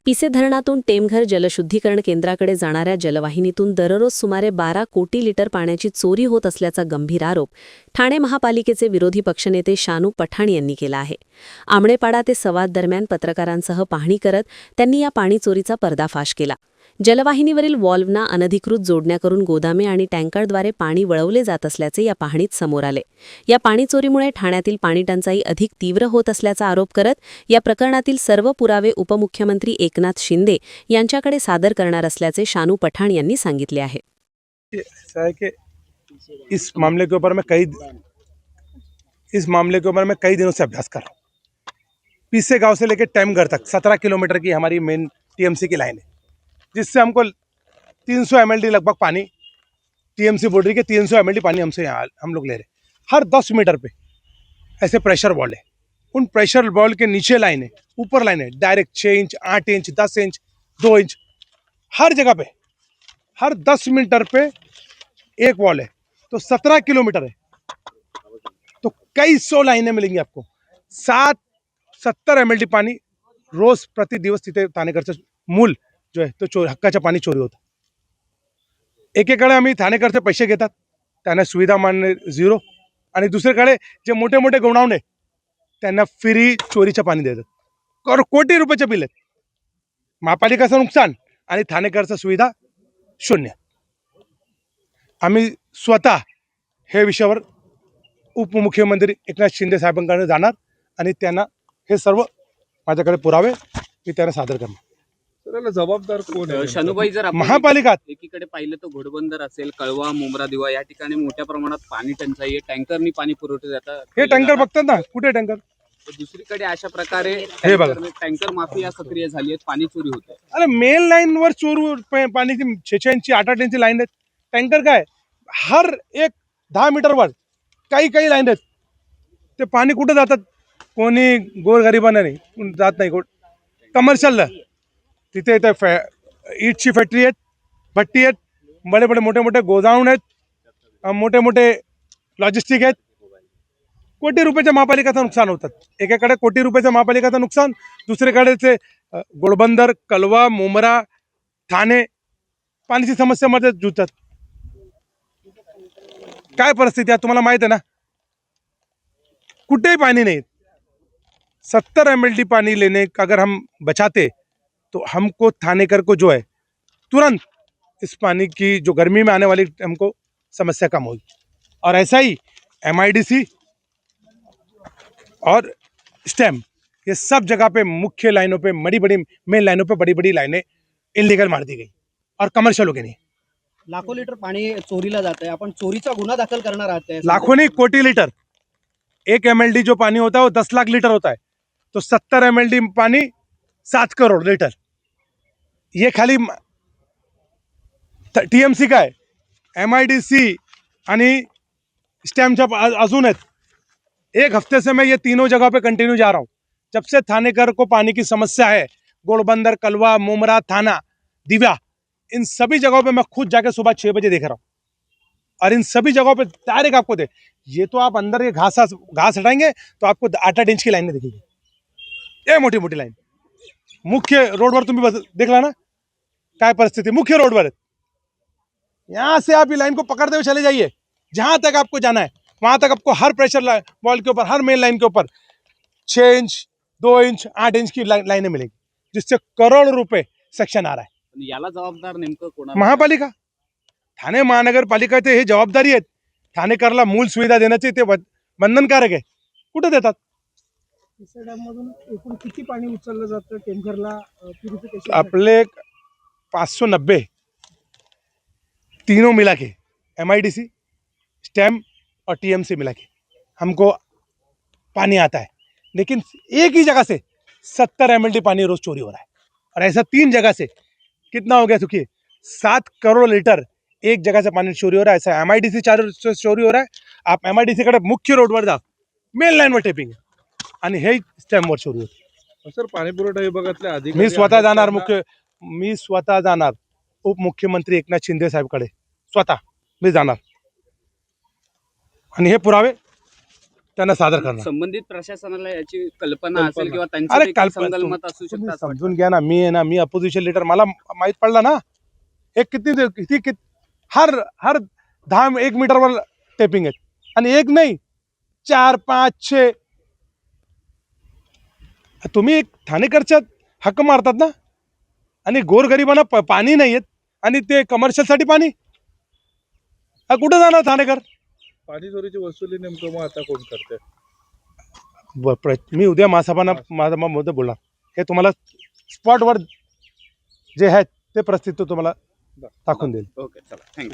पिसे धरणातून टेमघर जलशुद्धीकरण केंद्राकडे जाणाऱ्या जलवाहिनीतून दररोज सुमारे 12 कोटी लिटर पाण्याची चोरी होत असल्याचा गंभीर आरोप ठाणे महापालिकेचे विरोधी पक्षनेते शानू पठाण यांनी केला आहे. आमळेपाडा ते सवाद दरम्यान पत्रकारांसह पाहणी करत त्यांनी या पाणी चोरीचा पर्दाफाश केला. जलवाहिनीवरील व्हॉल्व्हना अनधिकृत जोडण्या करून गोदामे आणि टँकरद्वारे पाणी वळवले जात असल्याचे या पाहणीत समोर आले. या पाणी चोरीमुळे ठाण्यातील पाणीटंचाई अधिक तीव्र होत असल्याचा आरोप करत या प्रकरणातील सर्व पुरावे उपमुख्यमंत्री एकनाथ शिंदे यांच्याकडे सादर करणार असल्याचे शानू पठाण यांनी सांगितले आहे. इस मामले के ऊपर मैं कई दिनों से अभ्यास कर रहा हूँ. पीसे गांव से लेकर टेमघर तक 17 किलोमीटर की हमारी मेन टीएमसी की लाइन है, जिससे हमको 300 mld लगभग पानी टीएमसी बोल रही है कि 300 mld पानी हमसे यहाँ हम लोग ले रहे हैं. हर 10 मीटर पे ऐसे प्रेशर बॉल है. उन प्रेशर बॉल के नीचे लाइन है, ऊपर लाइन है, direct 6 inch, 8 inch, 10 inch, 2 inch, हर जगह पे हर 10 मीटर पे एक वॉल है. तो 17 किलोमीटर है, तो कई 100 लाइनें मिलेंगी आपको. 70 mld पाणी रोज प्रति दिवस तिथे ठाणेकरचं मूल जो आहे तो हक्काचं पाणी चोरी होतं. एकीकडे आम्ही ठाणेकरचे पैसे घेतात, त्यांना सुविधा मानणे झिरो, आणि दुसरीकडे जे मोठे मोठे गोडाऊन आहे त्यांना फ्री चोरीचं पाणी देतात. कोटी रुपयाचे बिल आहेत. महापालिकेचं नुकसान आणि ठाणेकरचं सुविधा शून्य. आम्ही स्वतः हे विषयावर उपमुख्यमंत्री एकनाथ शिंदे साहेबांकडे जाणार आणि त्यांना हे सर्व माझ्याकडे पुरावे मी त्यांना सादर करणार. त्याला जबाबदार कोण आहे? शानूभाई, जर आपण महापालिका एकीकडे पाहिलं तर घोडबंदर असेल, कळवा, मुंब्रा, दिवा या ठिकाणी मोठ्या प्रमाणात पाणी टंचाई आहे. टँकरनी पाणी पुरवठे जातात. हे टँकर बघतात ना, कुठे टँकर? दुसरीकडे अशा प्रकारे हे बघा. टँकर माफिया सक्रिय झाली आहेत, पाणी चोरी होते. अरे मेन लाईन वर पाण्याची 6 इंची 8 इंची लाईन आहेत. टँकर काय हर एक 10 मीटरवर काही लाईन आहेत. ते पाणी कुठे जातात? कोणी गोरगरिबांना नाही जात नाही. कमर्शियलला तिथे ईटची फॅक्टरी आहेत, भट्टी आहेत, बडे मोठे गोदाऊन आहेत, मोठे मोठे लॉजिस्टिक आहेत. कोटी रुपयाच्या महापालिकेचं नुकसान होतात. एकाकडे कोटी रुपयाचं महापालिकेचं नुकसान, दुसरीकडे ते घोडबंदर, कलवा, मुंब्रा, ठाणे पाण्याची समस्यामध्ये जुळतात. काय परिस्थिती आहे तुम्हाला माहित आहे ना. कुठेही पानी नहीं. 70 mld पानी लेने का अगर हम बचाते तो हमको थानेकर को जो है तुरंत इस पानी की जो गर्मी में आने वाली हमको समस्या कम होगी. और ऐसा ही MIDC और स्टेम ये सब जगह पे मुख्य लाइनों पे बड़ी मेन लाइनों पे बड़ी लाइनें इलीगल मार दी गई और कमर्शियल हो गई नहीं. लाखों लिटर पाणी चोरीला जात आहे. आपण चोरीचा गुन्हा दाखल करणार आहात? लाखों नहीं, कोटी लिटर. 1 mld जो पानी होता है वो 10 लाख लीटर होता है. तो 70 mld पानी 7 करोड़ लीटर. ये खाली TMC का है. MIDC आणि स्टॅमच्या अजून आहेत. एक हफ्ते से मैं ये तीनों जगह पे कंटिन्यू जा रहा हूँ. जब से थानेकर को पानी की समस्या है, घोड़बंदर, कलवा, मुंब्रा, थाना, दिव्या, इन सभी जगहों पे मैं खुद जाके सुबह 6 बजे देख रहा हूँ. और इन सभी जगहों पे डायरेक्ट आपको दे, ये तो आप अंदर ये घास हटाएंगे तो आपको 8 इंच की लाइनें दिखेगी. ये मोटी लाइन मुख्य रोडवर तुम्ही देखला ना काय परिस्थिति. मुख्य रोडवर है. यहाँ से आप ये लाइन को पकड़ते हुए चले जाइए, जहां तक आपको जाना है वहां तक आपको हर प्रेशर बॉल के ऊपर, हर मेन लाइन के ऊपर 6 इंच, 2 इंच, 8 इंच की लाइनें मिलेंगी, जिससे करोड़ रुपए सेक्शन आ रहा है. याला जबाबदार नेमकं कोण? महापालिका, ठाणे महानगरपालिकेचे हे जबाबदारी आहेत. ठाणेकरला मूल सुविधा देण्याचे ते बंधनकारक आहे. कुठे देतात? मधून एकूण किती पाणी उचललं जातं टेमघरला प्युरिफिकेशन? आपले 590 तीनों मिला के, MIDC, स्टेम और TMC मिला के हमको पानी आता है. लेकिन एक ही जगह से 70 mld पानी रोज चोरी हो रहा है. और ऐसा 3 जगह से कितना हो गया? सुखिए 7 करोड़ लीटर एक जगह से पानी चोरी हो रहा है. ऐसा MIDC से चोरी हो रहा है. आप MIDC कडे मुख्य रोडवर जा, मेन लाईनवर टेपिंग आहे आणि हे स्टॅमवर चोरी होते. सर, पाणी पुरवठा विभागातले अधिकारी मी स्वतः जाणार उपमुख्यमंत्री एकनाथ शिंदे साहेबकडे. स्वतः मी जाणार आणि हे पुरावे त्यांना सादर करणार. संबंधित प्रशासनाला याची कल्पना असेल किंवा अरे त्यांचं कल्पना संगनमत असू तुम्ही शकतं असं वाटतं. समजून घ्या ना, मी आहे ना, मी अपोजिशन लीडर, मला माहित पडलं ना हे किती हर 1 मीटरवर टेपिंग आहेत आणि एक नाही 4, 5, 6. तुम्ही एक ठाणेकरच्या हक्क मारतात ना, आणि गोरगरिबांना पाणी नाही येत आणि ते कमर्शियलसाठी पाणी कुठं जाणार ठाणेकर? पाणी चोरीची वसुली नेमकं मग आता कोण करते? मी उद्या महासभांना माझा मुद्दा बोलणार. हे तुम्हाला स्पॉटवर जे आहे ते परिस्थिती तुम्हाला दाखवून देईल. ओके चला थँक्यू.